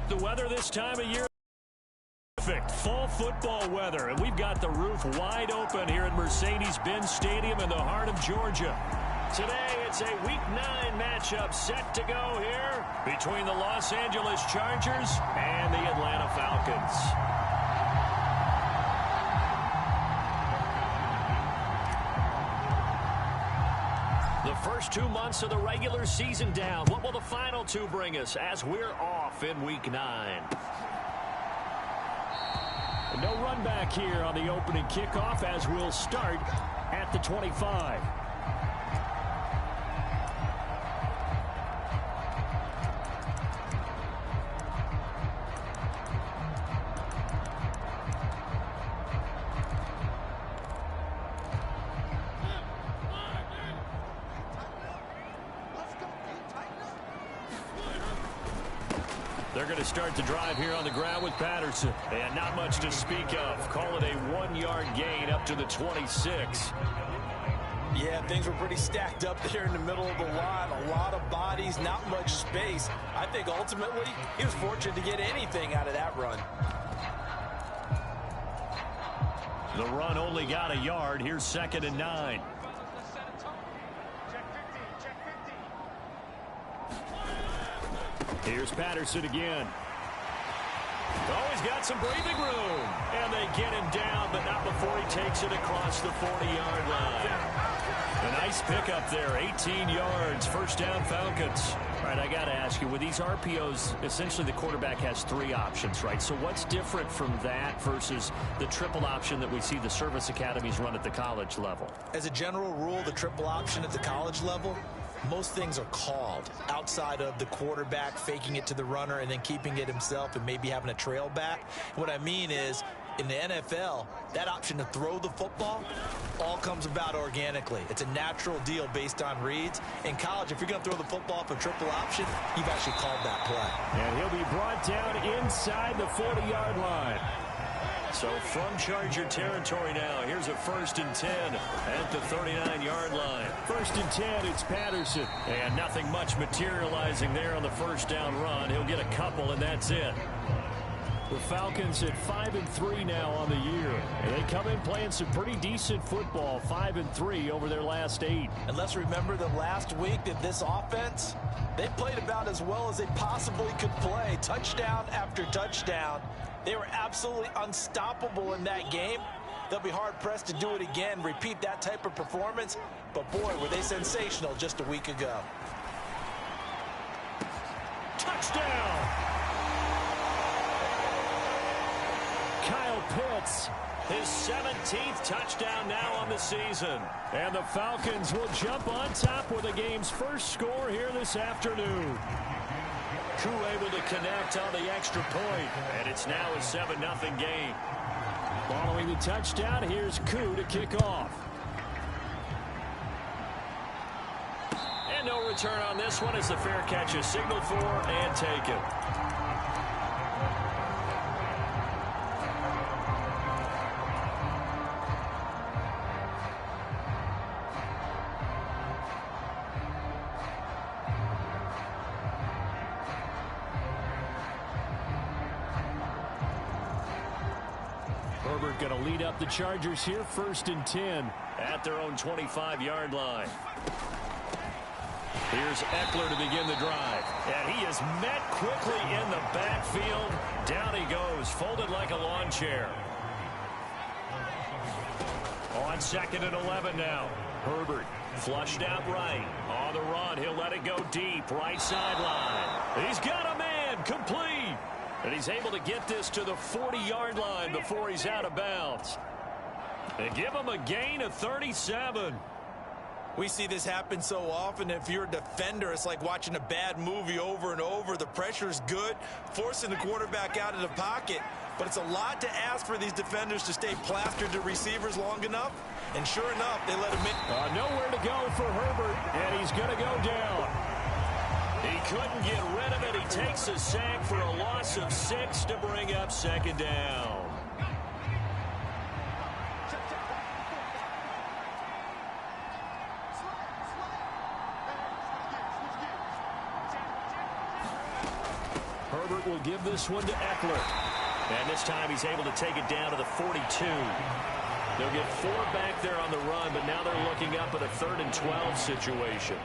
The weather this time of year, perfect fall football weather, and we've got the roof wide open here at Mercedes-Benz Stadium in the heart of Georgia. Today, it's a Week 9 matchup set to go here between the Los Angeles Chargers and the Atlanta Falcons. The first 2 months of the regular season down. What will the final 2 bring us as we're off in Week 9? And no run back here on the opening kickoff as we'll start at the 25. They're going to start the drive here on the ground with Patterson. And not much to speak of. Call it a 1-yard gain up to the 26. Yeah, things were pretty stacked up there in the middle of the line. A lot of bodies, not much space. I think ultimately he was fortunate to get anything out of that run. The run only got a yard. Here's 2nd and 9. Here's Patterson again. Oh, he's got some breathing room. And they get him down, but not before he takes it across the 40-yard line. A nice pickup there, 18 yards, first down Falcons. All right, I got to ask you, with these RPOs, essentially the quarterback has 3 options, right? So what's different from that versus the triple option that we see the service academies run at the college level? As a general rule, the triple option at the college level, most things are called outside of the quarterback faking it to the runner and then keeping it himself and maybe having a trail back. What I mean is, in the NFL, that option to throw the football all comes about organically. It's a natural deal based on reads. In college, if you're going to throw the football for triple option, you've actually called that play. And he'll be brought down inside the 40-yard line. So from Charger territory now, here's a 1st and 10 at the 39-yard line. 1st and 10, it's Patterson. And nothing much materializing there on the first down run. He'll get a couple, and that's it. The Falcons at 5-3 now on the year. And they come in playing some pretty decent football, 5-3 over their last 8. And let's remember the last week that this offense, they played about as well as they possibly could play. Touchdown after touchdown. They were absolutely unstoppable in that game. They'll be hard-pressed to do it again, repeat that type of performance. But, boy, were they sensational just a week ago. Touchdown! Kyle Pitts, his 17th touchdown now on the season. And the Falcons will jump on top with the game's first score here this afternoon. Koo able to connect on the extra point, and it's now a 7-0 game. Following the touchdown, here's Koo to kick off. And no return on this one as the fair catch is signaled for and taken. Herbert going to lead up the Chargers here, 1st and 10 at their own 25-yard line. Here's Eckler to begin the drive. And he is met quickly in the backfield. Down he goes, folded like a lawn chair. On 2nd and 11 now. Herbert flushed out right. On the run, he'll let it go deep. Right sideline. He's got a man, complete. And he's able to get this to the 40-yard line before he's out of bounds. They give him a gain of 37. We see this happen so often. If you're a defender, it's like watching a bad movie over and over. The pressure's good, forcing the quarterback out of the pocket. But it's a lot to ask for these defenders to stay plastered to receivers long enough. And sure enough, they let him in. Nowhere to go for Herbert, and he's going to go down. He couldn't get rid of it. He takes a sack for a loss of 6 to bring up 2nd down. Herbert will give this one to Eckler. And this time he's able to take it down to the 42. They'll get 4 back there on the run, but now they're looking up at a 3rd and 12 situation.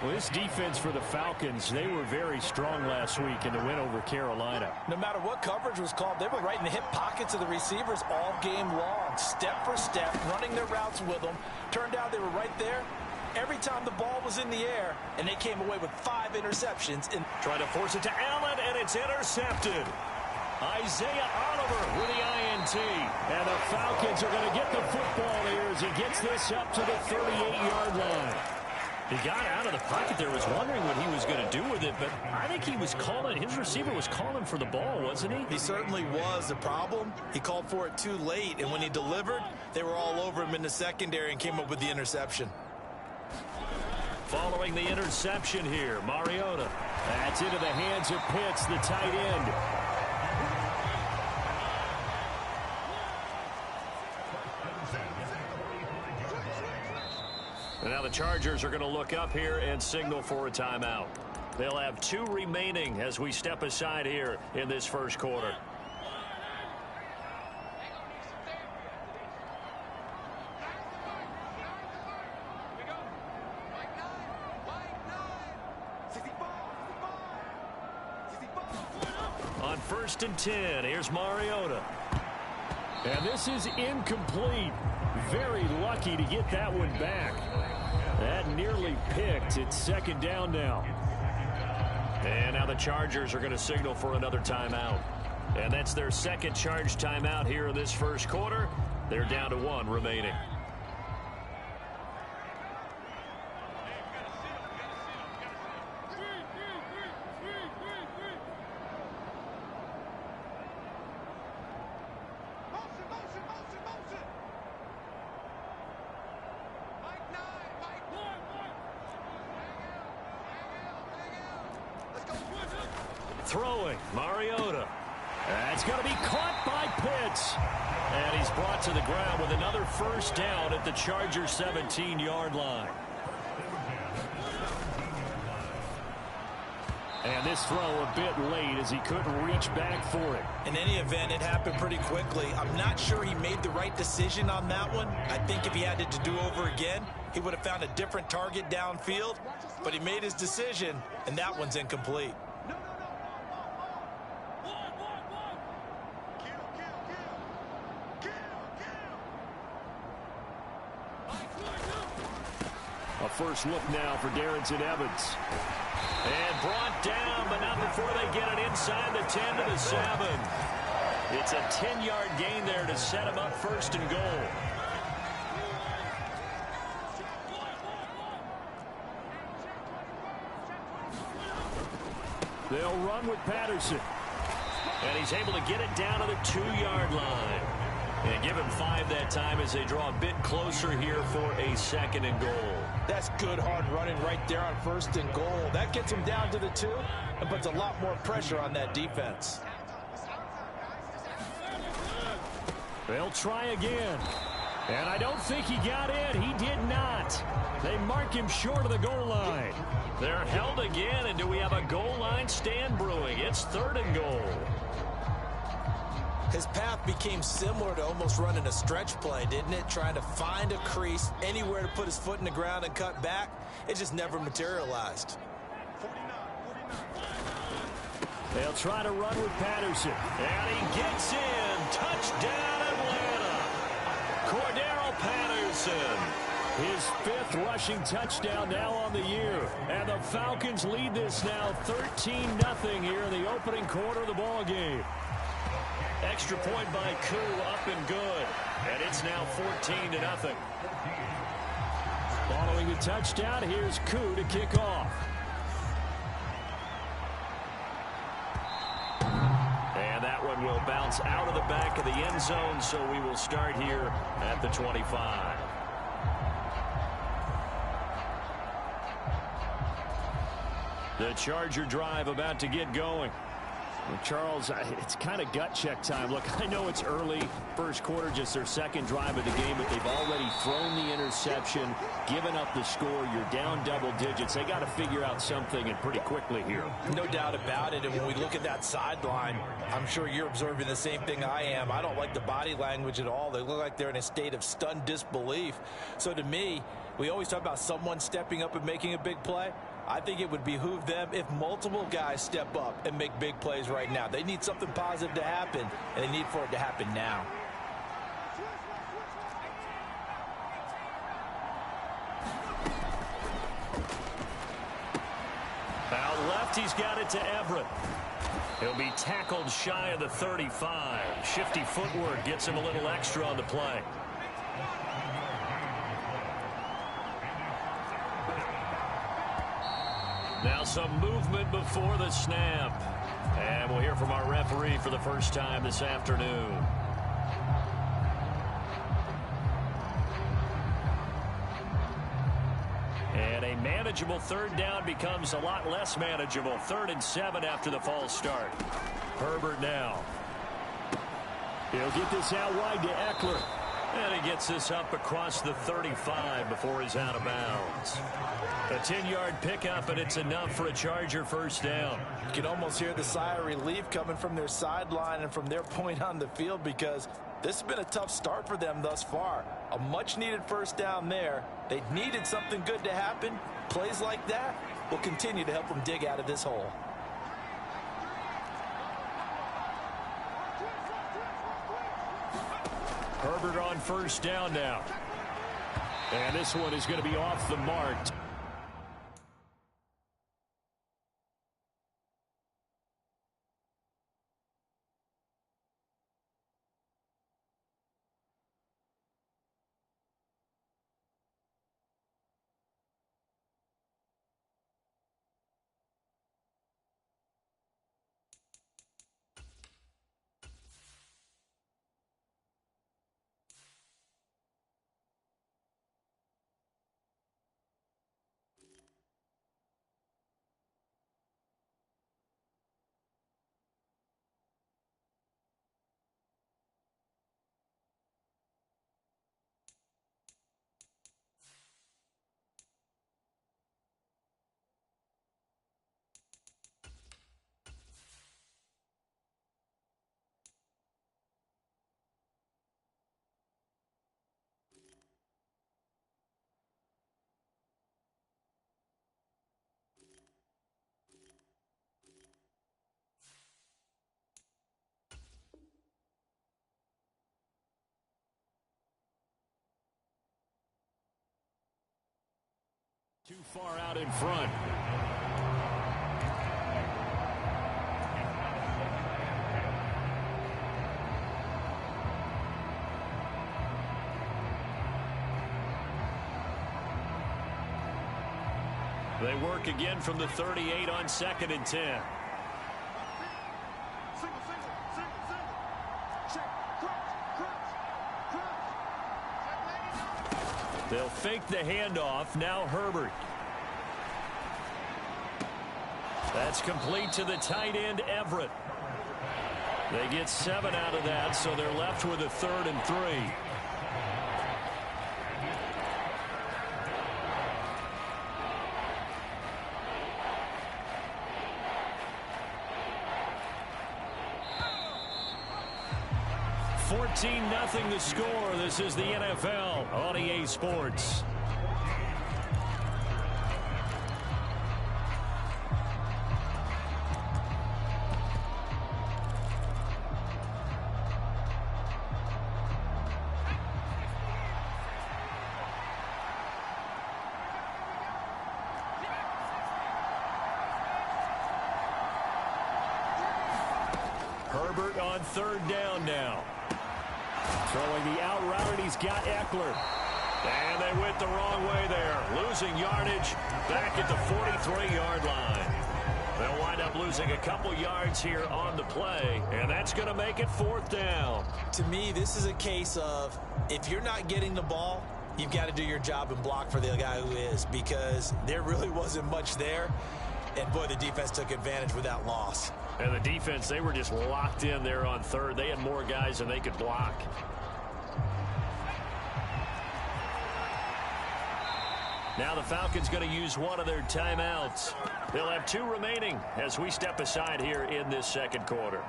Well, this defense for the Falcons, they were very strong last week in the win over Carolina. No matter what coverage was called, they were right in the hip pockets of the receivers all game long, step for step, running their routes with them. Turned out they were right there every time the ball was in the air, and they came away with 5 interceptions. Trying to force it to Allen, and it's intercepted. Isaiah Oliver with the INT. And the Falcons are going to get the football here as he gets this up to the 38-yard line. He got out of the pocket there, was wondering what he was going to do with it, but I think he was calling, his receiver was calling for the ball, wasn't he? He certainly was. The problem, he called for it too late, and when he delivered, they were all over him in the secondary and came up with the interception. Following the interception here, Mariota. That's into the hands of Pitts, the tight end. And now the Chargers are going to look up here and signal for a timeout. They'll have 2 remaining as we step aside here in this first quarter. On 1st and 10, here's Mariota. And this is incomplete. Very lucky to get that one back. That nearly picked. It's 2nd down now. And now the Chargers are going to signal for another timeout. And that's their 2nd charge timeout here in this first quarter. They're down to 1 remaining. Throwing, Mariota. That's going to be caught by Pitts. And he's brought to the ground with another 1st down at the Chargers' 17-yard line. And this throw a bit late as he couldn't reach back for it. In any event, it happened pretty quickly. I'm not sure he made the right decision on that one. I think if he had it to do over again, he would have found a different target downfield. But he made his decision, and that one's incomplete. A first look now for Darrington Evans. And brought down, but not before they get it inside the 10 to the 7. It's a 10-yard gain there to set him up 1st and goal. They'll run with Patterson. And he's able to get it down to the 2-yard line. And give him 5 that time as they draw a bit closer here for a 2nd and goal. That's good hard running right there on 1st and goal. That gets him down to the 2 and puts a lot more pressure on that defense. They'll try again. And I don't think he got it. He did not. They mark him short of the goal line. They're held again, and do we have a goal line stand brewing? It's 3rd and goal. His path became similar to almost running a stretch play, didn't it? Trying to find a crease, anywhere to put his foot in the ground and cut back. It just never materialized. They'll try to run with Patterson. And he gets in. Touchdown, Atlanta. Cordero Patterson. His 5th rushing touchdown now on the year. And the Falcons lead this now 13-0 here in the opening quarter of the ball game. Extra point by Koo, up and good. And it's now 14-0. Following the touchdown, here's Koo to kick off. And that one will bounce out of the back of the end zone, so we will start here at the 25. The Charger drive about to get going. Well, Charles, it's kind of gut check time. Look, I know it's early, first quarter, just their second drive of the game, but they've already thrown the interception, given up the score. You're down double digits. They got to figure out something, and pretty quickly here. No doubt about it. And when we look at that sideline, I'm sure you're observing the same thing I am. I don't like the body language at all. They look like they're in a state of stunned disbelief. So to me, we always talk about someone stepping up and making a big play. I think it would behoove them if multiple guys step up and make big plays right now. They need something positive to happen, and they need for it to happen now. Out left, he's got it to Everett. He'll be tackled shy of the 35. Shifty footwork gets him a little extra on the play. Now some movement before the snap. And we'll hear from our referee for the first time this afternoon. And a manageable third down becomes a lot less manageable. 3rd and 7 after the false start. Herbert now. He'll get this out wide to Eckler. And he gets this up across the 35 before he's out of bounds. A 10-yard pickup, and it's enough for a Charger first down. You can almost hear the sigh of relief coming from their sideline and from their point on the field, because this has been a tough start for them thus far. A much-needed first down there. They needed something good to happen. Plays like that will continue to help them dig out of this hole. Herbert on first down now. And this one is going to be off the mark. Too far out in front. They work again from the 38 on 2nd and 10. They'll fake the handoff. Now Herbert. That's complete to the tight end, Everett. They get 7 out of that, so they're left with a 3rd and 3. Nothing the score. This is the NFL on EA Sports. Herbert on 3rd down now. Throwing the out route, and he's got Eckler. And they went the wrong way there. Losing yardage back at the 43-yard line. They'll wind up losing a couple yards here on the play, and that's going to make it 4th down. To me, this is a case of if you're not getting the ball, you've got to do your job and block for the guy who is, because there really wasn't much there. And, boy, the defense took advantage with that loss. And the defense, they were just locked in there on third. They had more guys than they could block. Now the Falcons going to use one of their timeouts. They'll have 2 remaining as we step aside here in this second quarter.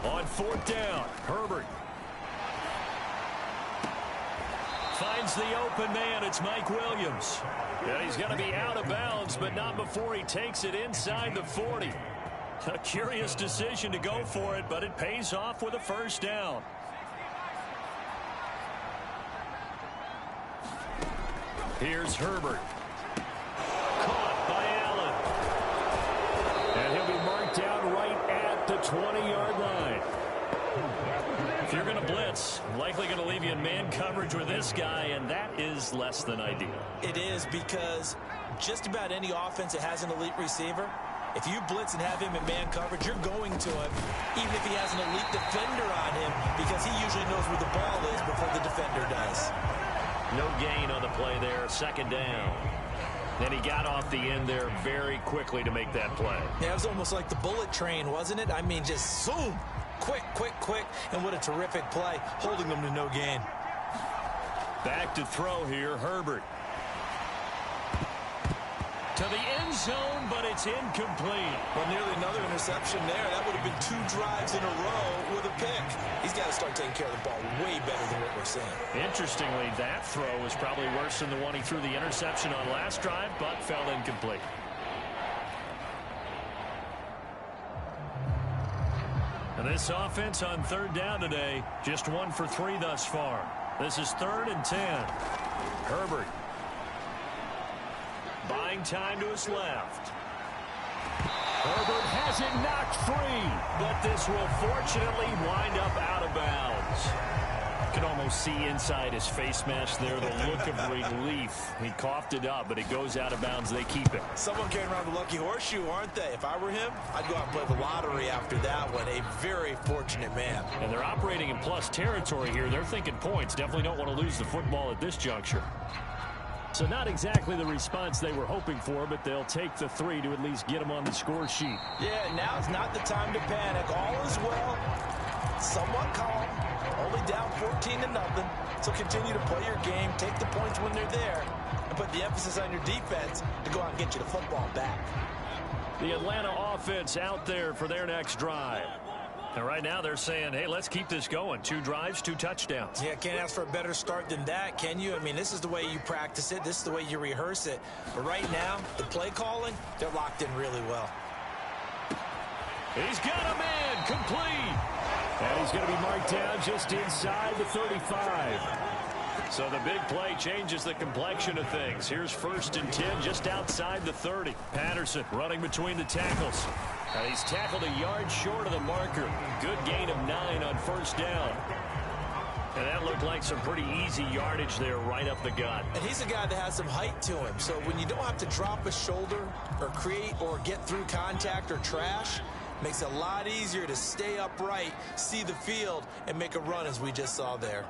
On 4th down, Herbert finds the open man. It's Mike Williams. And he's going to be out of bounds, but not before he takes it inside the 40. A curious decision to go for it, but it pays off with a first down. Here's Herbert. Caught by Allen. And he'll be marked down right at the 20-yard line. If you're going to blitz, likely going to leave you in man coverage with this guy, and that is less than ideal. It is, because just about any offense that has an elite receiver, if you blitz and have him in man coverage, you're going to him, even if he has an elite defender on him, because he usually knows where the ball is before the defender does. No gain on the play there, 2nd down. And he got off the end there very quickly to make that play. Yeah, it was almost like the bullet train, wasn't it? I mean, just zoom. Quick, quick, quick. And what a terrific play, holding them to no gain. Back to throw here, Herbert. To the end zone, but it's incomplete. Well, nearly another interception there. That would have been 2 drives in a row with a pick. He's got to start taking care of the ball way better than what we're seeing. Interestingly, that throw was probably worse than the one he threw the interception on last drive, but fell incomplete. And this offense on 3rd down today, just 1 for 3 thus far. This is 3rd and 10. Herbert. Buying time to his left. Herbert has it knocked free, but this will fortunately wind up out of bounds. You can almost see inside his face mask there the look of relief. He coughed it up, but it goes out of bounds. They keep it. Someone carrying around the lucky horseshoe, aren't they? If I were him, I'd go out and play the lottery after that one. A very fortunate man. And they're operating in plus territory here. They're thinking points. Definitely don't want to lose the football at this juncture. So not exactly the response they were hoping for, but they'll take the 3 to at least get them on the score sheet. Yeah, now is not the time to panic. All is well. Somewhat calm. Only down 14-0. So continue to play your game. Take the points when they're there. And put the emphasis on your defense to go out and get you the football back. The Atlanta offense out there for their next drive. And right now they're saying, hey, let's keep this going. 2 drives, 2 touchdowns. Yeah, can't ask for a better start than that, can you? I mean, this is the way you practice it. This is the way you rehearse it. But right now, the play calling, they're locked in really well. He's got a man complete. And he's going to be marked down just inside the 35. So the big play changes the complexion of things. Here's 1st and 10 just outside the 30. Patterson running between the tackles. And he's tackled a yard short of the marker. Good gain of 9 on 1st down. And that looked like some pretty easy yardage there right up the gut. And he's a guy that has some height to him. So when you don't have to drop a shoulder or create or get through contact or trash, makes it a lot easier to stay upright, see the field, and make a run as we just saw there.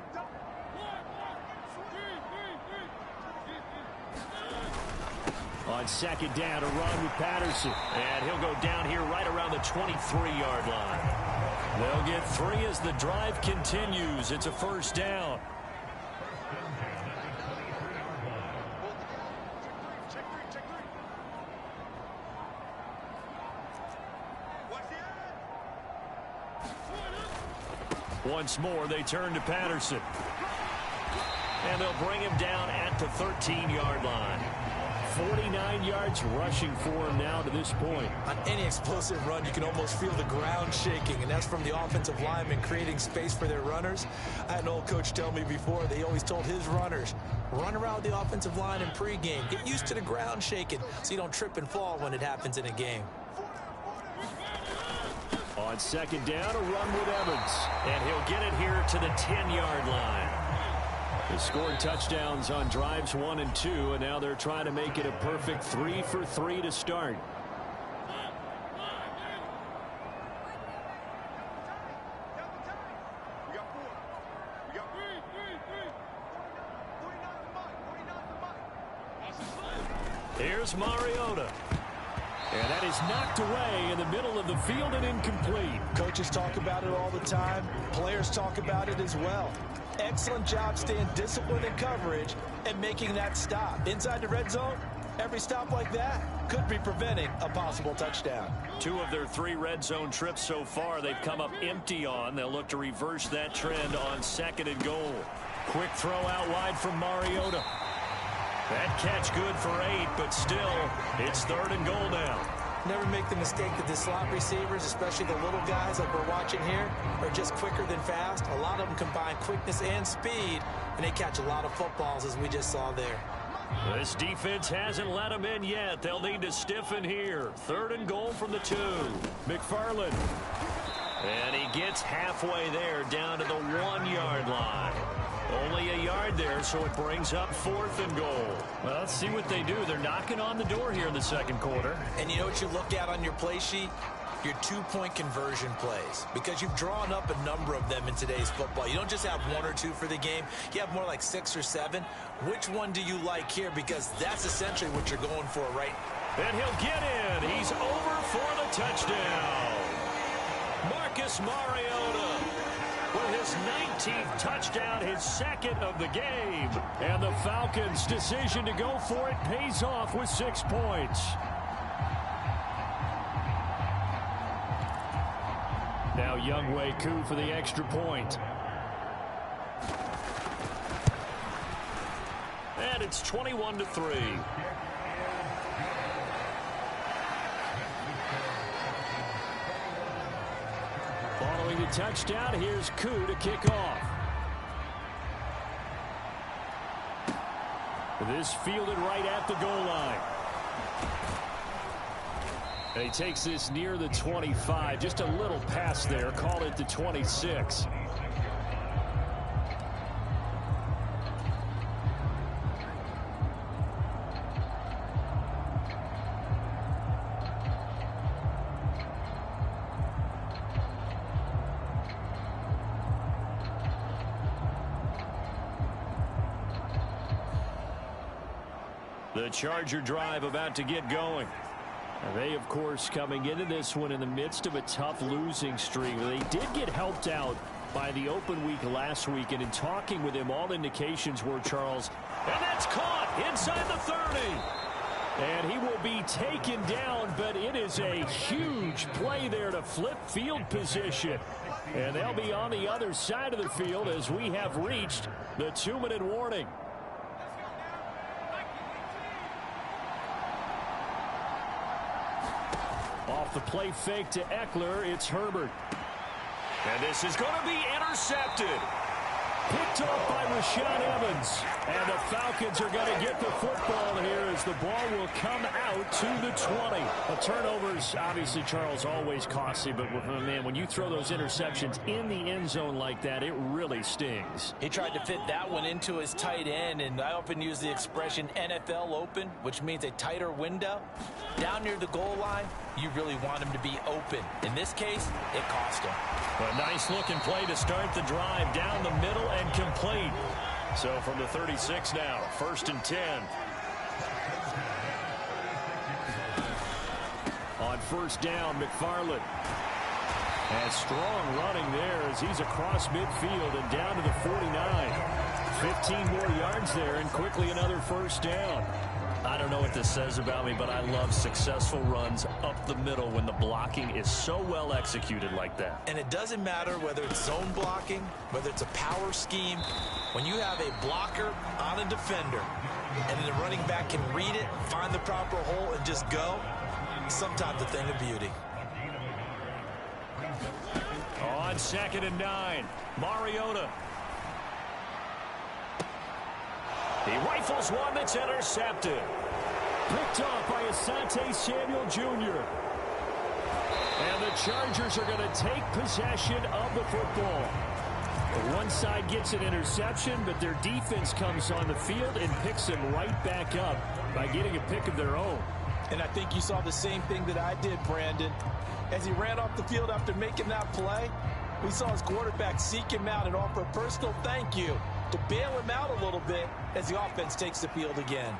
On 2nd down, a run with Patterson. And he'll go down here right around the 23-yard line. They'll get 3 as the drive continues. It's a 1st down. Once more, they turn to Patterson. And they'll bring him down at the 13-yard line. 49 yards rushing for him now to this point. On any explosive run, you can almost feel the ground shaking, and that's from the offensive linemen creating space for their runners. I had an old coach tell me before, they always told his runners, run around the offensive line in pregame. Get used to the ground shaking so you don't trip and fall when it happens in a game. On second down, a run with Evans. And he'll get it here to the 10-yard line. They scored touchdowns on drives 1 and 2, and now they're trying to make it a perfect 3 for 3 to start. Here's Mariota. And that is knocked away in the middle of the field and incomplete. Coaches talk about it all the time. Players talk about it as well. Excellent job staying disciplined in coverage and making that stop. Inside the red zone, every stop like that could be preventing a possible touchdown. 2 of their 3 red zone trips so far they've come up empty on. They'll look to reverse that trend on 2nd and goal. Quick throw out wide from Mariota. That catch good for 8, but still, it's 3rd and goal now. Never make the mistake that the slot receivers, especially the little guys like we're watching here, are just quicker than fast. A lot of them combine quickness and speed, and they catch a lot of footballs, as we just saw there. This defense hasn't let them in yet. They'll need to stiffen here. 3rd and goal from the 2. McFarland. And he gets halfway there, down to the 1-yard line. Only a yard there, so it brings up 4th and goal. Well, let's see what they do. They're knocking on the door here in the 2nd quarter. And you know what you look at on your play sheet? Your 2-point conversion plays. Because you've drawn up a number of them in today's football. You don't just have 1 or 2 for the game. You have more like 6 or 7. Which one do you like here? Because that's essentially what you're going for, right? And he'll get in. He's over for the touchdown. Marcus Mariota with his 19th touchdown, his 2nd of the game. And the Falcons' decision to go for it pays off with 6 points. Now Younghoe Koo for the extra point. And it's 21-3. Following the touchdown, here's Koo to kick off. This fielded right at the goal line. And he takes this near the 25. Just a little pass there. Call it the 26. The Charger drive about to get going. They, of course, coming into this one in the midst of a tough losing streak. They did get helped out by the open week last week, and in talking with him, all indications were, Charles, and that's caught inside the 30. And he will be taken down, but it is a huge play there to flip field position. And they'll be on the other side of the field as we have reached the 2-minute warning. Off the play fake to Eckler, it's Herbert. And this is going to be intercepted. Picked off by Rashaan Evans. And the Falcons are going to get the football here as the ball will come out to the 20. Well, turnovers, obviously, Charles, always costly. But, man, when you throw those interceptions in the end zone like that, it really stings. He tried to fit that one into his tight end, and I often use the expression NFL open, which means a tighter window. Down near the goal line, you really want him to be open. In this case, it cost him. A nice-looking play to start the drive down the middle and complete. So from the 36 now, 1st and 10. On 1st down, McFarland. And strong running there as he's across midfield and down to the 49. 15 more yards there and quickly another 1st down. I don't know what this says about me, but I love successful runs up the middle when the blocking is so well executed like that. And it doesn't matter whether it's zone blocking, whether it's a power scheme. When you have a blocker on a defender and then the running back can read it, find the proper hole, and just go, sometimes a thing of beauty. On 2nd and 9, Mariota. He rifles one that's intercepted. Picked off by Asante Samuel Jr. And the Chargers are going to take possession of the football. One side gets an interception, but their defense comes on the field and picks them right back up by getting a pick of their own. And I think you saw the same thing that I did, Brandon. As he ran off the field after making that play, we saw his quarterback seek him out and offer a personal thank you to bail him out a little bit as the offense takes the field again.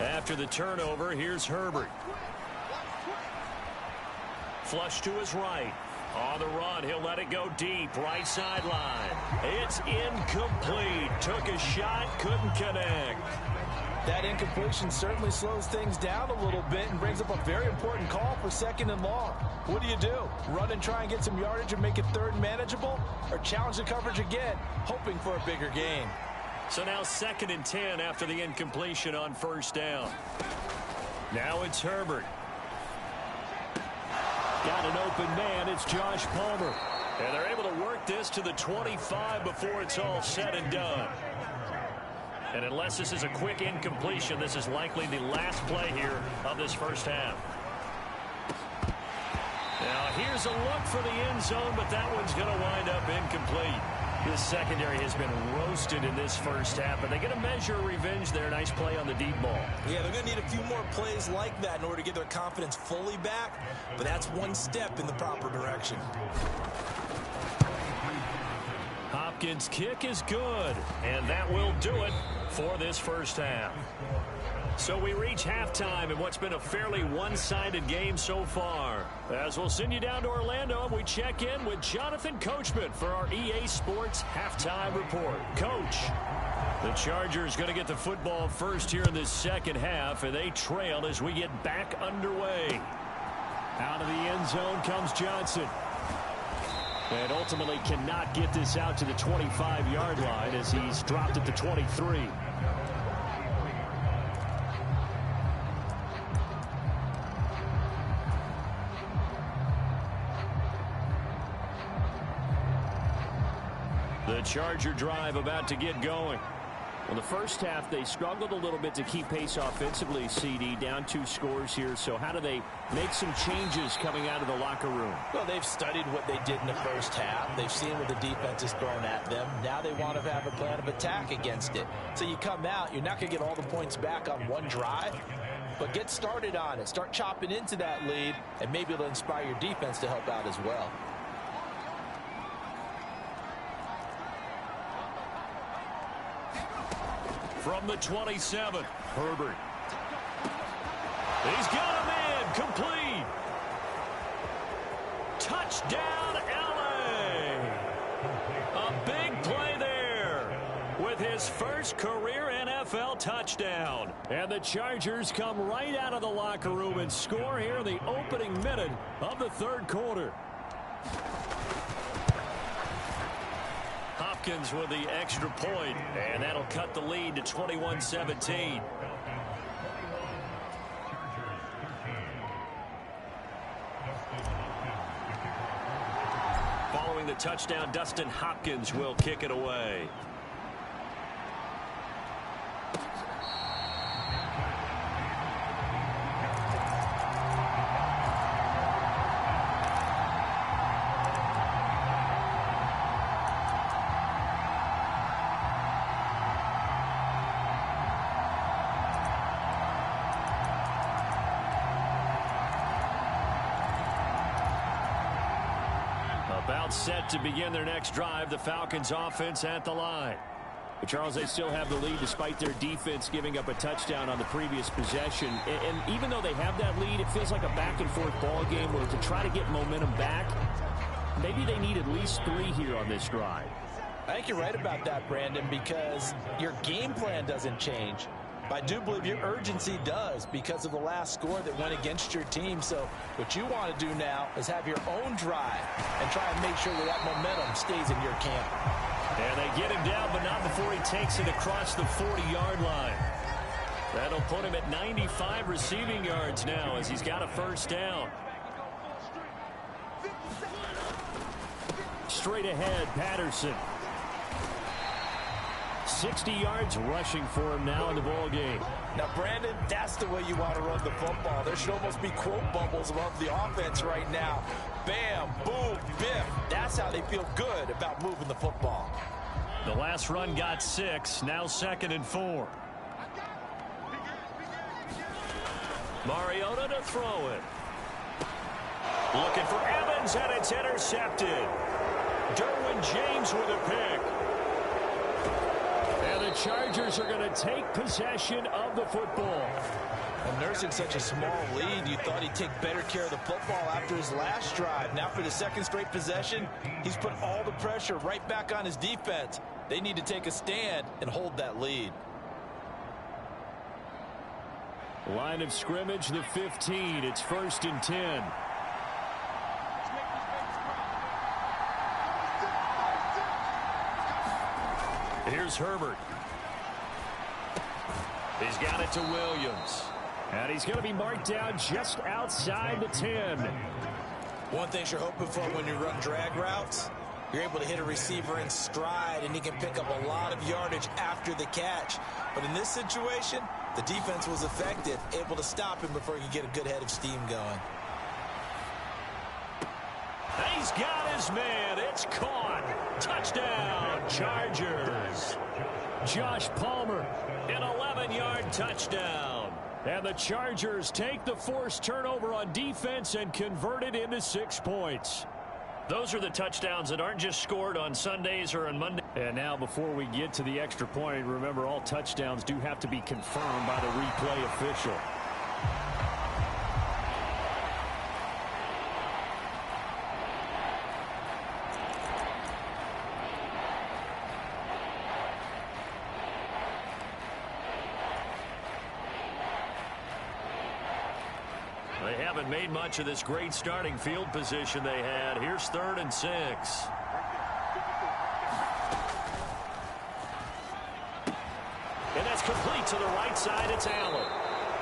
After the turnover, here's Herbert. Flush to his right. On the run, he'll let it go deep. Right sideline. It's incomplete. Took a shot, couldn't connect. That incompletion certainly slows things down a little bit and brings up a very important call for 2nd and long. What do? Run and try and get some yardage and make it 3rd and manageable? Or challenge the coverage again, hoping for a bigger gain? So now 2nd and 10 after the incompletion on 1st down. Now it's Herbert. Got an open man. It's Josh Palmer. And they're able to work this to the 25 before it's all said and done. And unless this is a quick incompletion, this is likely the last play here of this first half. Now here's a look for the end zone, but that one's going to wind up incomplete. This secondary has been roasted in this first half, but they get a measure of revenge there. Nice play on the deep ball. Yeah, they're going to need a few more plays like that in order to get their confidence fully back, but that's one step in the proper direction. Hopkins' kick is good, and that will do it for this first half. So we reach halftime in what's been a fairly one-sided game so far. As we'll send you down to Orlando, and we check in with Jonathan Coachman for our EA Sports Halftime Report. Coach, the Chargers going to get the football first here in this second half, and they trail as we get back underway. Out of the end zone comes Johnson. And ultimately cannot get this out to the 25-yard line as he's dropped at the 23. The Charger drive about to get going. Well, the first half, they struggled a little bit to keep pace offensively, CD, down 2 scores here. So how do they make some changes coming out of the locker room? Well, they've studied what they did in the first half. They've seen what the defense has thrown at them. Now they want to have a plan of attack against it. So you come out, you're not going to get all the points back on one drive, but get started on it. Start chopping into that lead, and maybe it'll inspire your defense to help out as well. From the 27, Herbert. He's got a man, complete. Touchdown, LA. A big play there with his first career NFL touchdown. And the Chargers come right out of the locker room and score here in the opening minute of the 3rd quarter. Hopkins with the extra point, and that'll cut the lead to 21-17. Following the touchdown, Dustin Hopkins will kick it away. About set to begin their next drive, the Falcons offense at the line. But Charles, they still have the lead despite their defense giving up a touchdown on the previous possession. And even though they have that lead, it feels like a back-and-forth ball game where to try to get momentum back, maybe they need at least 3 here on this drive. I think you're right about that, Brandon, because your game plan doesn't change. But I do believe your urgency does because of the last score that went against your team. So what you want to do now is have your own drive and try and make sure that momentum stays in your camp. And they get him down, but not before he takes it across the 40-yard line. That'll put him at 95 receiving yards now as he's got a first down. Straight ahead, Patterson. 60 yards rushing for him now in the ball game. Now, Brandon, that's the way you want to run the football. There should almost be quote bubbles above the offense right now. Bam, boom, biff. That's how they feel good about moving the football. The last run got 6. Now 2nd and 4. Mariota to throw it. Looking for Evans, and it's intercepted. Derwin James with a pick. And the Chargers are going to take possession of the football. And nursing such a small lead, you thought he'd take better care of the football after his last drive. Now for the 2nd straight possession, he's put all the pressure right back on his defense. They need to take a stand and hold that lead. Line of scrimmage, the 15. It's 1st and 10. Here's Herbert. He's got it to Williams. And he's going to be marked down just outside the 10. One thing you're hoping for when you run drag routes, you're able to hit a receiver in stride, and he can pick up a lot of yardage after the catch. But in this situation, the defense was effective, able to stop him before he could get a good head of steam going. He's got his man. It's caught. Touchdown, Chargers. Josh Palmer. An 11-yard touchdown. And the Chargers take the forced turnover on defense and convert it into 6 points. Those are the touchdowns that aren't just scored on Sundays or on Monday. And now before we get to the extra point, remember all touchdowns do have to be confirmed by the replay official. They haven't made much of this great starting field position they had. Here's 3rd and 6. And that's complete to the right side. It's Allen.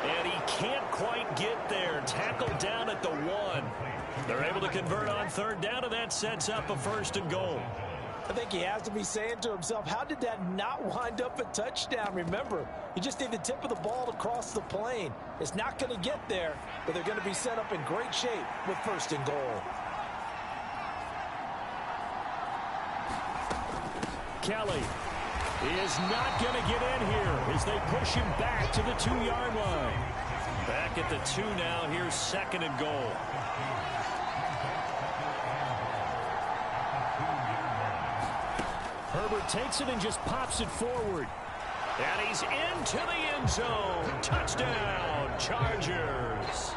And he can't quite get there. Tackled down at the 1. They're able to convert on 3rd down, and that sets up a 1st and goal. I think he has to be saying to himself, how did that not wind up a touchdown? Remember, you just need the tip of the ball to cross the plane. It's not going to get there, but they're going to be set up in great shape with 1st and goal. Kelly is not going to get in here as they push him back to the 2-yard line. Back at the 2 now. Here's 2nd and goal. Herbert takes it and just pops it forward. And he's into the end zone. Touchdown, Chargers.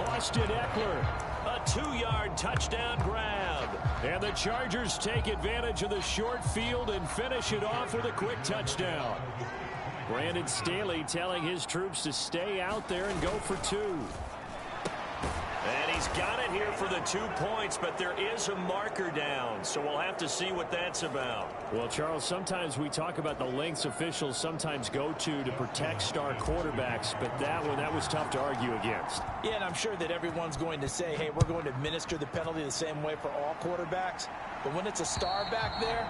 Austin Eckler. A 2-yard touchdown grab. And the Chargers take advantage of the short field and finish it off with a quick touchdown. Brandon Staley telling his troops to stay out there and go for 2. And he's got it here for the 2 points, but there is a marker down, so we'll have to see what that's about. Well, Charles, sometimes we talk about the lengths officials sometimes go to protect star quarterbacks, but that was tough to argue against. Yeah, and I'm sure that everyone's going to say, hey, we're going to administer the penalty the same way for all quarterbacks. But when it's a star back there,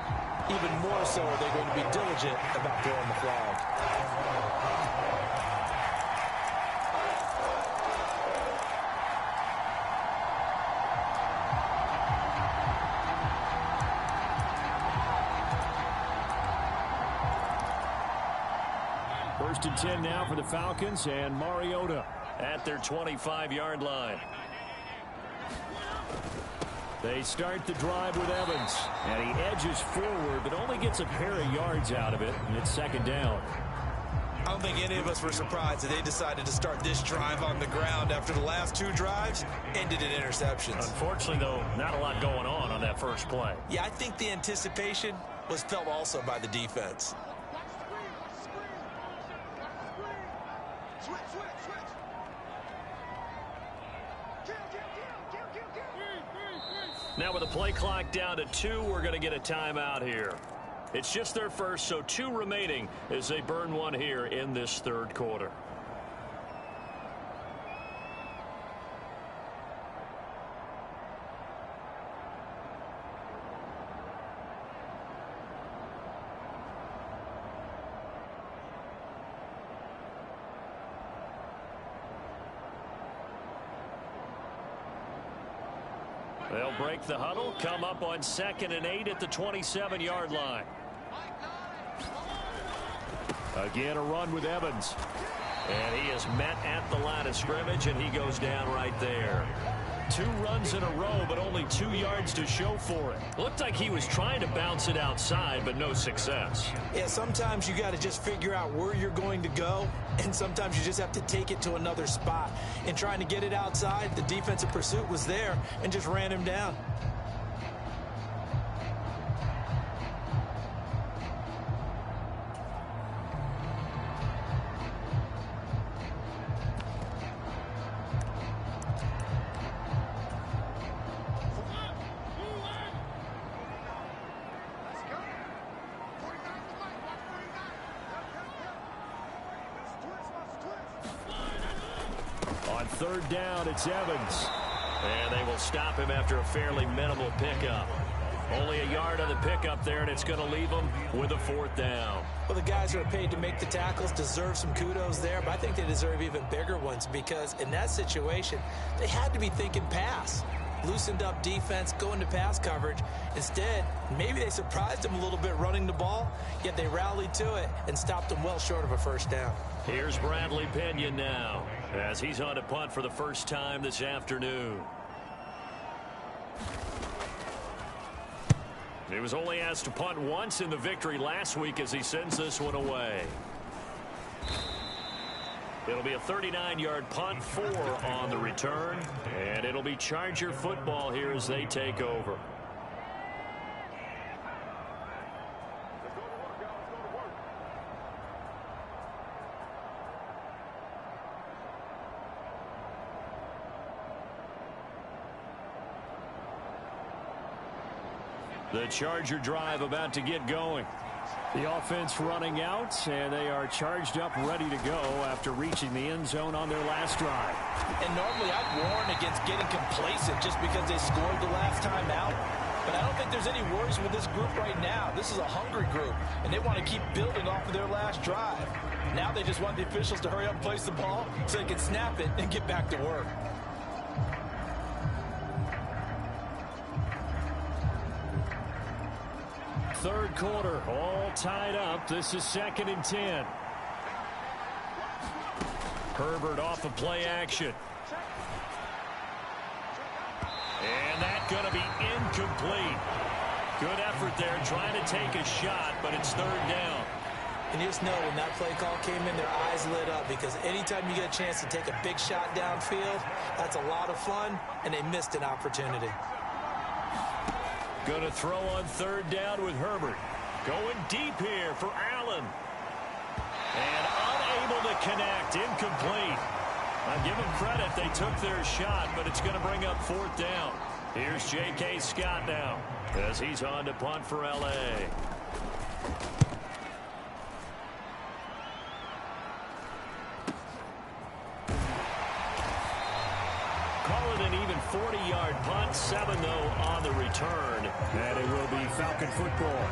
even more so are they going to be diligent about throwing the flag. First and 10 now for the Falcons, and Mariota at their 25-yard line. They start the drive with Evans, and he edges forward, but only gets a pair of yards out of it, and it's 2nd down. I don't think any of us were surprised that they decided to start this drive on the ground after the last 2 drives ended in interceptions. Unfortunately, though, not a lot going on that first play. Yeah, I think the anticipation was felt also by the defense. Now with the play clock down to 2, we're going to get a timeout here. It's just their first, so 2 remaining as they burn 1 here in this 3rd quarter. They'll break the huddle, come up on 2nd and 8 at the 27-yard line. Again, a run with Evans. And he is met at the line of scrimmage, and he goes down right there. 2 runs in a row, but only 2 yards to show for it. Looked like he was trying to bounce it outside, but no success. Yeah, sometimes you got to just figure out where you're going to go, and sometimes you just have to take it to another spot. In trying to get it outside, the defensive pursuit was there and just ran him down. On 3rd down, it's Evans. And they will stop him after a fairly minimal pickup. Only a yard on the pickup there, and it's going to leave him with a 4th down. Well, the guys who are paid to make the tackles deserve some kudos there, but I think they deserve even bigger ones because in that situation, they had to be thinking pass. Loosened up defense, going to pass coverage. Instead, maybe they surprised him a little bit running the ball, yet they rallied to it and stopped him well short of a 1st down. Here's Bradley Pinion now as he's on to punt for the first time this afternoon. He was only asked to punt once in the victory last week as he sends this one away. It'll be a 39-yard punt, 4 on the return, and it'll be Charger football here as they take over. The Charger drive about to get going. The offense running out, and they are charged up, ready to go after reaching the end zone on their last drive. And normally I'd warn against getting complacent just because they scored the last time out. But I don't think there's any worries with this group right now. This is a hungry group, and they want to keep building off of their last drive. Now they just want the officials to hurry up and place the ball so they can snap it and get back to work. Third quarter, all tied up. This is 2nd and 10. Herbert off of play action. And that's going to be incomplete. Good effort there, trying to take a shot, but it's 3rd down. And you just know when that play call came in, their eyes lit up because anytime you get a chance to take a big shot downfield, that's a lot of fun, and they missed an opportunity. Going to throw on 3rd down with Herbert. Going deep here for Allen. And unable to connect. Incomplete. I give them credit. They took their shot, but it's going to bring up 4th down. Here's J.K. Scott now as he's on to punt for L.A. Call it an even 40-yard punt. 7, though, on the return. And it will be Falcon football.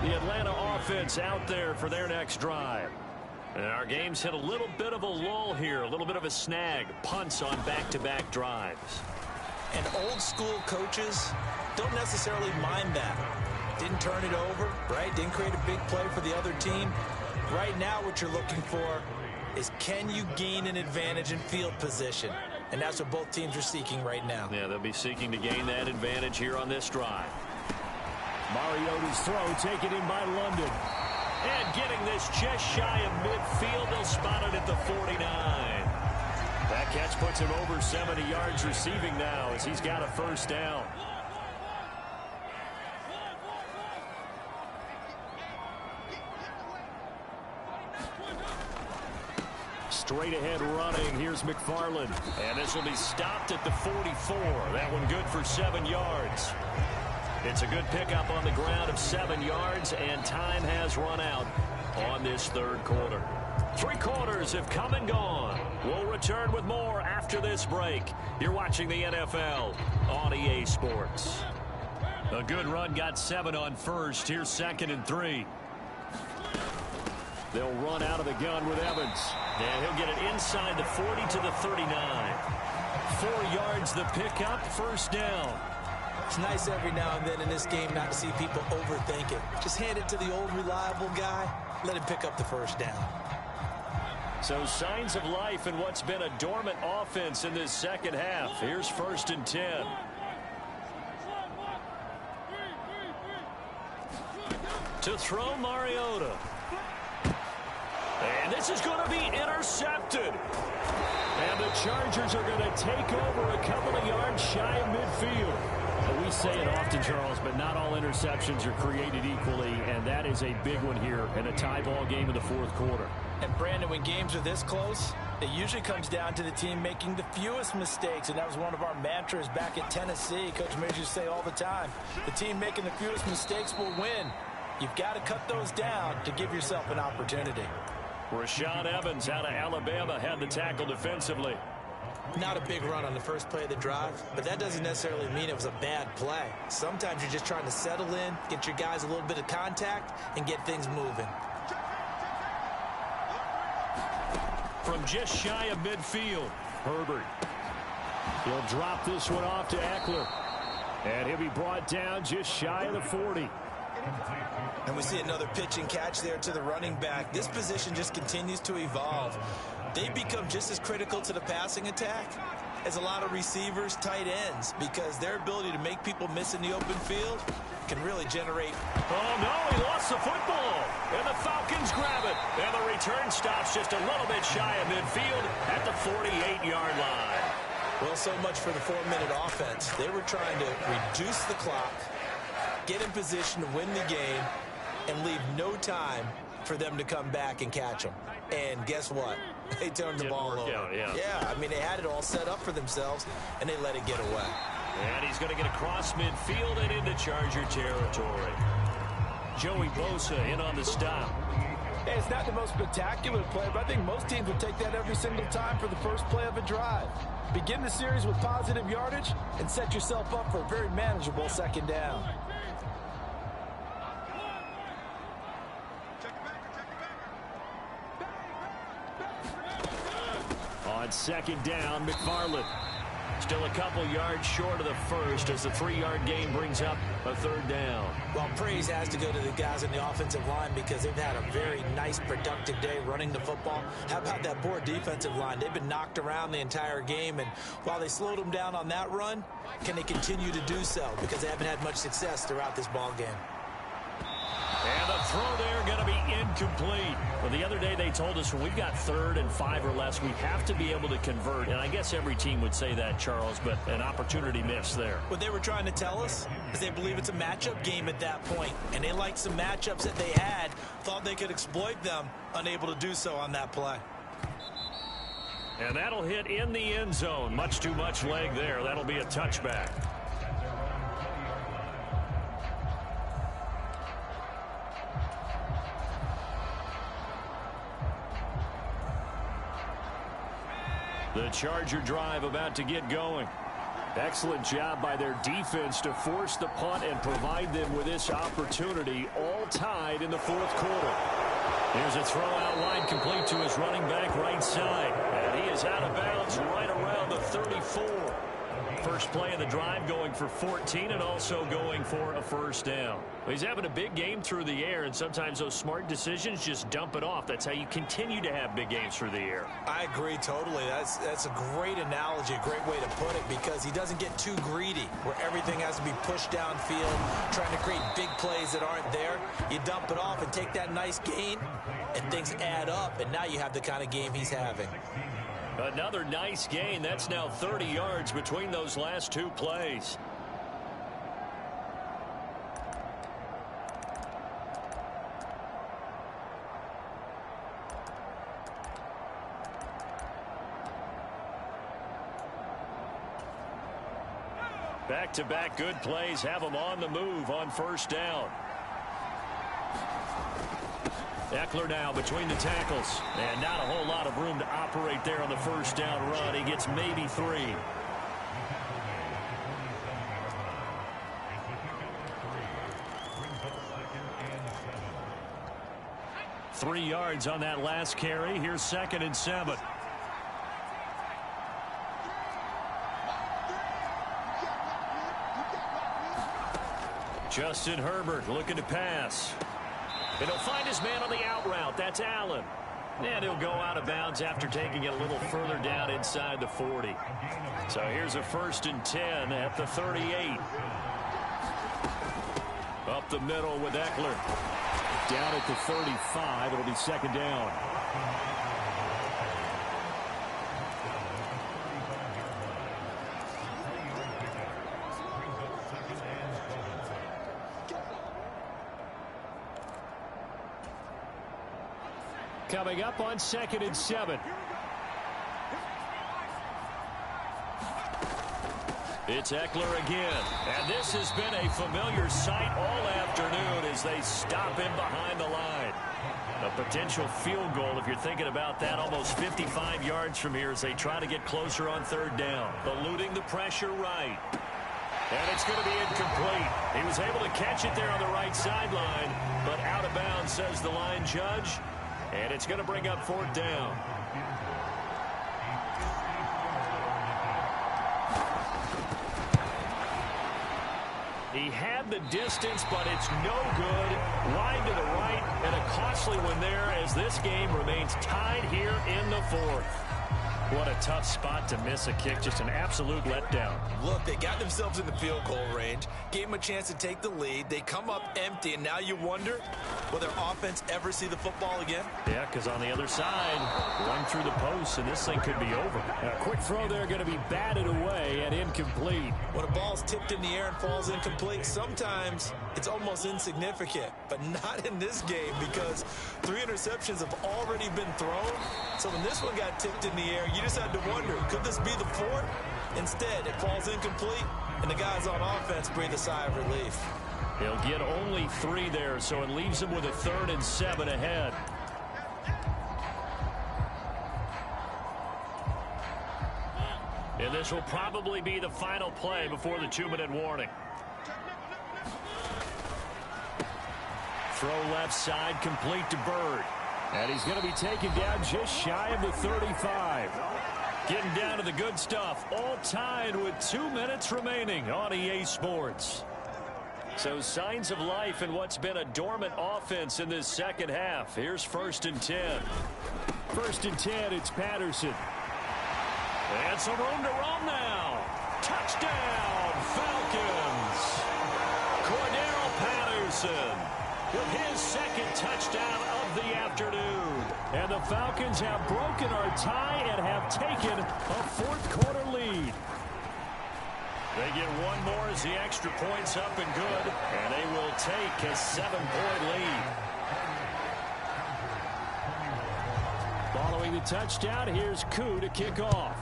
The Atlanta offense out there for their next drive. And our game's hit a little bit of a lull here, a little bit of a snag. Punts on back-to-back drives. And old-school coaches don't necessarily mind that. Didn't turn it over, right? Didn't create a big play for the other team. Right now what you're looking for is can you gain an advantage in field position? And that's what both teams are seeking right now. Yeah, they'll be seeking to gain that advantage here on this drive. Mariota's throw taken in by London. And getting this just shy of midfield, they'll spot it at the 49. That catch puts him over 70 yards receiving now as he's got a 1st down. Straight ahead running. Here's McFarland. And this will be stopped at the 44. That one good for 7 yards. It's a good pickup on the ground of 7 yards, and time has run out on this 3rd quarter. 3 quarters have come and gone. We'll return with more after this break. You're watching the NFL on EA Sports. A good run, got 7 on first. Here's 2nd and 3. They'll run out of the gun with Evans. And he'll get it inside the 40 to the 39. 4 yards the pickup, first down. It's nice every now and then in this game not to see people overthink it. Just hand it to the old reliable guy. Let him pick up the first down. So signs of life in what's been a dormant offense in this second half. Here's 1st and 10. To throw, Mariota. And this is going to be intercepted. And the Chargers are going to take over a couple of yards shy of midfield. We say it often, Charles, but not all interceptions are created equally, and that is a big one here in a tie ball game in the 4th quarter. And, Brandon, when games are this close, it usually comes down to the team making the fewest mistakes, and that was one of our mantras back at Tennessee. Coach Major used to say all the time, the team making the fewest mistakes will win. You've got to cut those down to give yourself an opportunity. Rashaan Evans out of Alabama had the tackle defensively. Not a big run on the first play of the drive, but that doesn't necessarily mean it was a bad play. Sometimes you're just trying to settle in, get your guys a little bit of contact, and get things moving. From just shy of midfield, Herbert. He'll drop this one off to Eckler. And he'll be brought down just shy of the 40. And we see another pitch and catch there to the running back. This position just continues to evolve. They become just as critical to the passing attack as a lot of receivers, tight ends, because their ability to make people miss in the open field can really generate. Oh, no, he lost the football. And the Falcons grab it. And the return stops just a little bit shy of midfield at the 48-yard line. Well, so much for the 4-minute offense. They were trying to reduce the clock, get in position to win the game, and leave no time for them to come back and catch them. And guess what? They turned the ball over. Yeah, I mean, they had it all set up for themselves, and they let it get away. And he's going to get across midfield and into Charger territory. Joey Bosa in on the stop. Hey, it's not the most spectacular play, but I think most teams would take that every single time for the first play of a drive. Begin the series with positive yardage and set yourself up for a very manageable second down. On second down, McFarland. Still a couple yards short of the first as the 3-yard gain brings up a third down. Well, praise has to go to the guys in the offensive line because they've had a very nice, productive day running the football. How about that poor defensive line? They've been knocked around the entire game, and while they slowed them down on that run, can they continue to do so? Because they haven't had much success throughout this ball game. And the throw there going to be incomplete. Well, the other day they told us when we've got 3rd and 5 or less, we have to be able to convert. And I guess every team would say that, Charles, but an opportunity missed there. What they were trying to tell us is they believe it's a matchup game at that point. And they liked some matchups that they had, thought they could exploit them, unable to do so on that play. And that'll hit in the end zone. Much too much leg there. That'll be a touchback. The Charger drive about to get going. Excellent job by their defense to force the punt and provide them with this opportunity, all tied in the 4th quarter. Here's a throw out wide, complete to his running back right side. And he is out of bounds right around the 34. First play of the drive going for 14 and also going for a first down. Well, he's having a big game through the air, and sometimes those smart decisions just dump it off. That's how you continue to have big games through the air. I agree totally. That's a great analogy, a great way to put it, because he doesn't get too greedy where everything has to be pushed downfield, trying to create big plays that aren't there. You dump it off and take that nice gain, and things add up, and now you have the kind of game he's having. Another nice gain. That's now 30 yards between those last 2 plays. Back-to-back good plays have them on the move on first down. Eckler now between the tackles, and not a whole lot of room to operate there on the first down run. He gets maybe 3. Three yards on that last carry. Here's 2nd and 7. Justin Herbert looking to pass. And he'll find his man on the out route. That's Allen. And he'll go out of bounds after taking it a little further down inside the 40. So here's a 1st and 10 at the 38. Up the middle with Eckler. Down at the 35. It'll be 2nd down. Coming up on 2nd and 7. It's Eckler again. And this has been a familiar sight all afternoon as they stop him behind the line. A potential field goal, if you're thinking about that, almost 55 yards from here as they try to get closer on 3rd down. Eluding the pressure right. And it's going to be incomplete. He was able to catch it there on the right sideline, but out of bounds, says the line judge. And it's going to bring up 4th down. He had the distance, but it's no good. Wide to the right, and a costly one there as this game remains tied here in the 4th. What a tough spot to miss a kick. Just an absolute letdown. Look, they got themselves in the field goal range, gave them a chance to take the lead. They come up empty, and now you wonder, will their offense ever see the football again? Yeah, because on the other side, run through the post, and this thing could be over. A quick throw there going to be batted away and incomplete. When a ball's tipped in the air and falls incomplete, sometimes it's almost insignificant, but not in this game because 3 interceptions have already been thrown. So when this one got tipped in the air, you just had to wonder, could this be the 4th? Instead, it falls incomplete, and the guys on offense breathe a sigh of relief. He'll get only 3 there, so it leaves him with a 3rd and 7 ahead. And this will probably be the final play before the 2-minute warning. Throw left side, complete to Bird. And he's going to be taken down just shy of the 35. Getting down to the good stuff, all tied with 2 minutes remaining on EA Sports. So signs of life in what's been a dormant offense in this second half. Here's 1st and 10. 1st and 10, it's Patterson. And some room to roam now. Touchdown, Falcons. Cordero Patterson with his 2nd touchdown of the afternoon. And the Falcons have broken our tie and have taken a 4th quarter lead. They get one more as the extra point's up and good, and they will take a 7-point lead. Following the touchdown, here's Koo to kick off.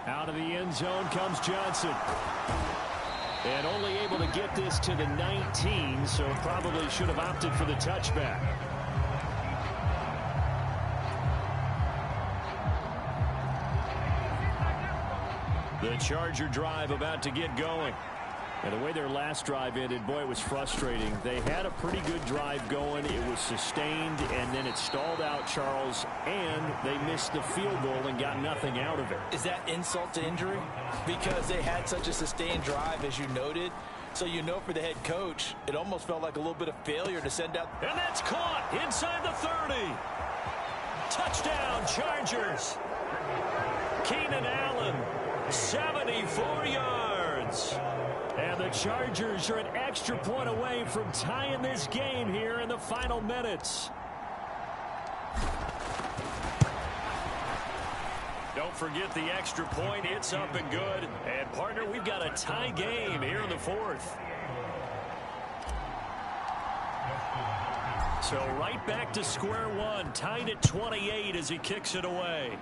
Out of the end zone comes Johnson. And only able to get this to the 19, so probably should have opted for the touchback. The Charger drive about to get going. And the way their last drive ended, boy, it was frustrating. They had a pretty good drive going. It was sustained, and then it stalled out, Charles, and they missed the field goal and got nothing out of it. Is that insult to injury? Because they had such a sustained drive, as you noted. So you know for the head coach, it almost felt like a little bit of failure to send out. And that's caught inside the 30. Touchdown, Chargers. Keenan Allen, 74 yards. And the Chargers are an extra point away from tying this game here in the final minutes. Don't forget the extra point. It's up and good. And, partner, we've got a tie game here in the 4th. So right back to square one. Tied at 28 as he kicks it away.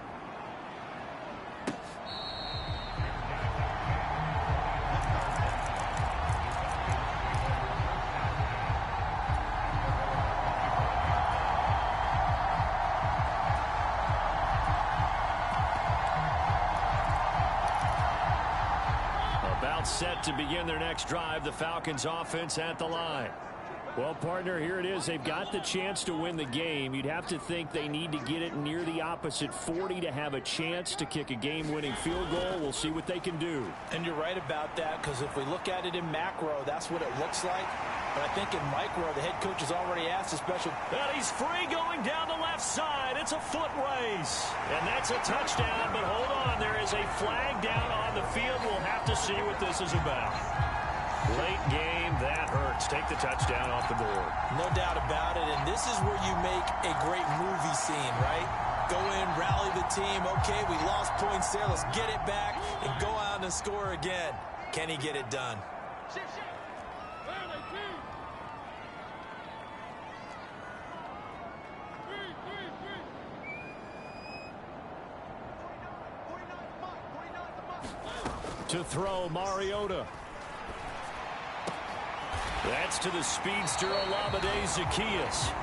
Set to begin their next drive. The Falcons offense at the line. Well, partner, here it is. They've got the chance to win the game. You'd have to think they need to get it near the opposite 40 to have a chance to kick a game-winning field goal. We'll see what they can do. And you're right about that, because if we look at it in macro, that's what it looks like. But I think in micro, the head coach has already asked a special. And he's free going down the left side. It's a foot race. And that's a touchdown, but hold on. There is a flag down on the field. We'll have to see what this is about. Late game, that hurts. Take the touchdown off the board. No doubt about it, and this is where you make a great movie scene, right? Go in, rally the team. Okay, we lost points there. Let's get it back and go out and score again. Can he get it done? To throw, Mariota. That's to the speedster, Olamide Zaccheaus.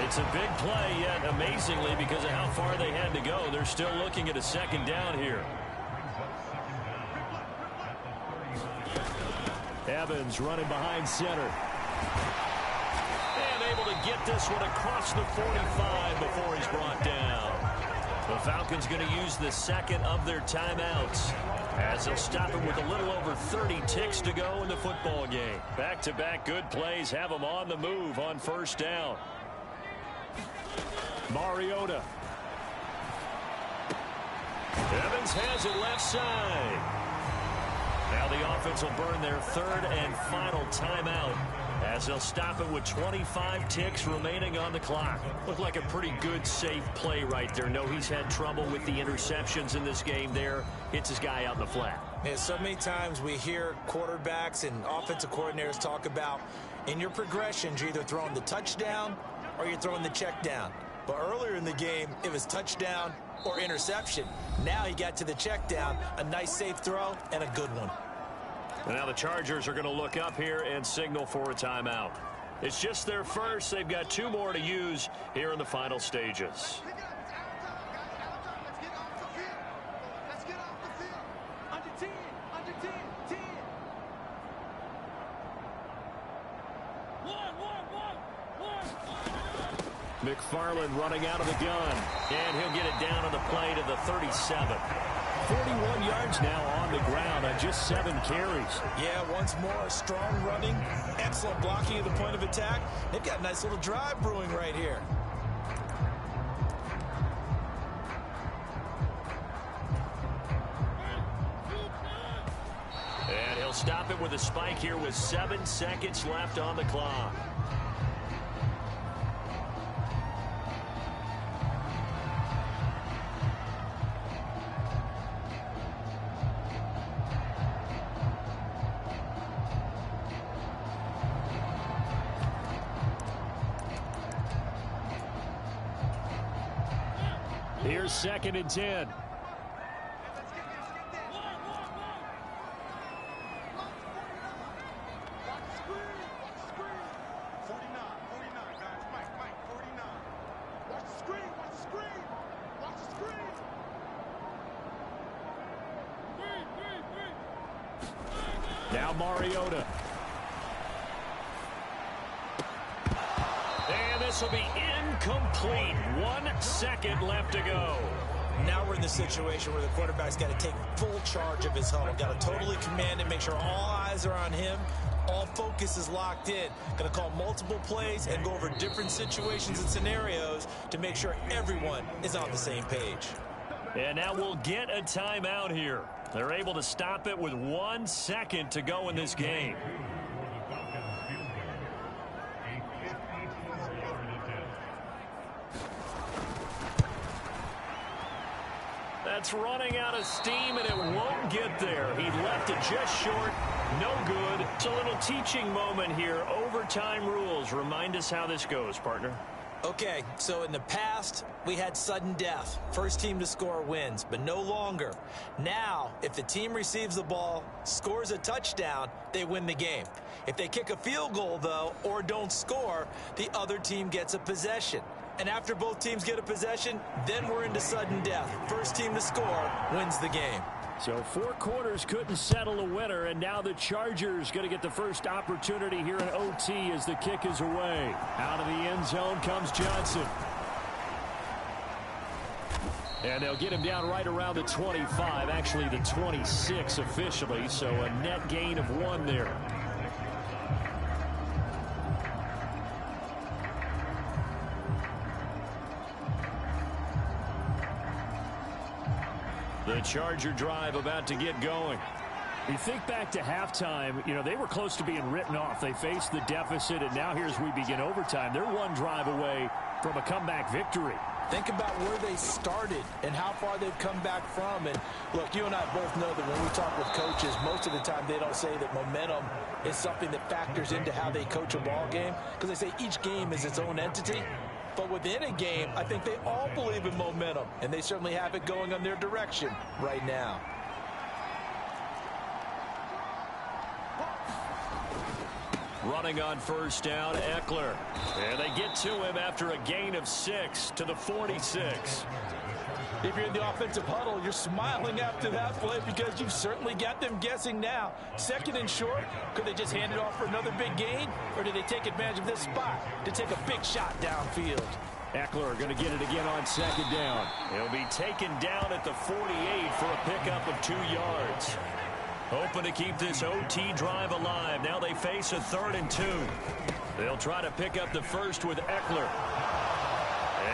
It's a big play, yet amazingly, because of how far they had to go, they're still looking at a second down here. Evans running behind center. And able to get this one across the 45 before he's brought down. The Falcons going to use the second of their timeouts, as they'll stop it with a little over 30 ticks to go in the football game. Back-to-back good plays have them on the move on first down. Mariota. Evans has it left side. Now the offense will burn their third and final timeout, as they'll stop it with 25 ticks remaining on the clock. Looked like a pretty good, safe play right there. No, he's had trouble with the interceptions in this game there. Hits his guy out in the flat. Yeah, so many times we hear quarterbacks and offensive coordinators talk about, in your progressions, you're either throwing the touchdown or you're throwing the check down. But earlier in the game, it was touchdown or interception. Now he got to the check down, a nice safe throw, and a good one. And now the Chargers are going to look up here and signal for a timeout. It's just their first. They've got two more to use here in the final stages. McFarland running out of the gun. And he'll get it down on the play to the 37. 41 yards now on the ground on just 7 carries. Yeah, once more, strong running, excellent blocking at the point of attack. They've got a nice little drive brewing right here. And he'll stop it with a spike here with 7 seconds left on the clock. Here's 2nd and 10. Now Mariota. And this will be incomplete. 1 second left to go. Now we're in the situation where the quarterback's got to take full charge of his huddle. Got to totally command it, make sure all eyes are on him. All focus is locked in. Going to call multiple plays and go over different situations and scenarios to make sure everyone is on the same page. And now we'll get a timeout here. They're able to stop it with 1 second to go in this game. That's running out of steam, and it won't get there. He left it just short. No good. It's a little teaching moment here. Overtime rules. Remind us how this goes, partner. Okay, so in the past, we had sudden death. First team to score wins, but no longer. Now, if the team receives the ball, scores a touchdown, they win the game. If they kick a field goal, though, or don't score, the other team gets a possession. And after both teams get a possession, then we're into sudden death. First team to score wins the game. So 4 quarters couldn't settle a winner, and now the Chargers going to get the first opportunity here in OT as the kick is away. Out of the end zone comes Johnson. And they'll get him down right around the 25, actually the 26 officially, so a net gain of 1 there. The Charger drive about to get going. You think back to halftime, you know, they were close to being written off. They faced the deficit, and now here's we begin overtime. They're 1 drive away from a comeback victory. Think about where they started and how far they've come back from. And look, you and I both know that when we talk with coaches, most of the time they don't say that momentum is something that factors into how they coach a ball game, because they say each game is its own entity. But within a game, I think they all believe in momentum, and they certainly have it going on their direction right now. Running on first down, Eckler. And they get to him after a gain of 6 to the 46. If you're in the offensive huddle, you're smiling after that play because you've certainly got them guessing now. 2nd and short, could they just hand it off for another big gain? Or did they take advantage of this spot to take a big shot downfield? Eckler going to get it again on 2nd down. He'll be taken down at the 48 for a pickup of 2 yards. Hoping to keep this OT drive alive. Now they face a 3rd and 2. They'll try to pick up the first with Eckler.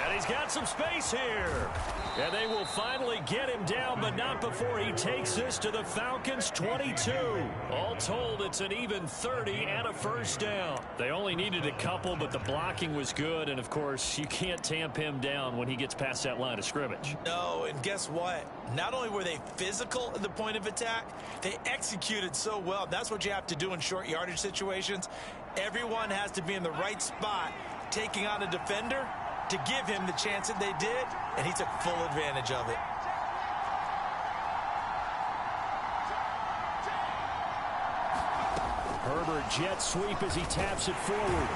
And he's got some space here. And they will finally get him down, but not before he takes this to the Falcons' 22. All told, it's an even 30 and a first down. They only needed a couple, but the blocking was good. And, of course, you can't tamp him down when he gets past that line of scrimmage. No, and guess what? Not only were they physical at the point of attack, they executed so well. That's what you have to do in short yardage situations. Everyone has to be in the right spot, taking on a defender to give him the chance that they did, and he took full advantage of it. Herbert jet sweep as he taps it forward.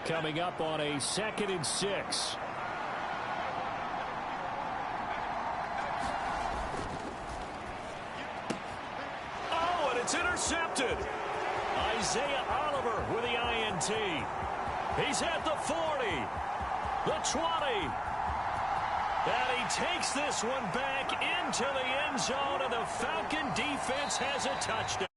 Coming up on a 2nd and 6. Oh, and it's intercepted. Isaiah Oliver with the INT. He's at the 40, the 20. And he takes this one back into the end zone, and the Falcon defense has a touchdown.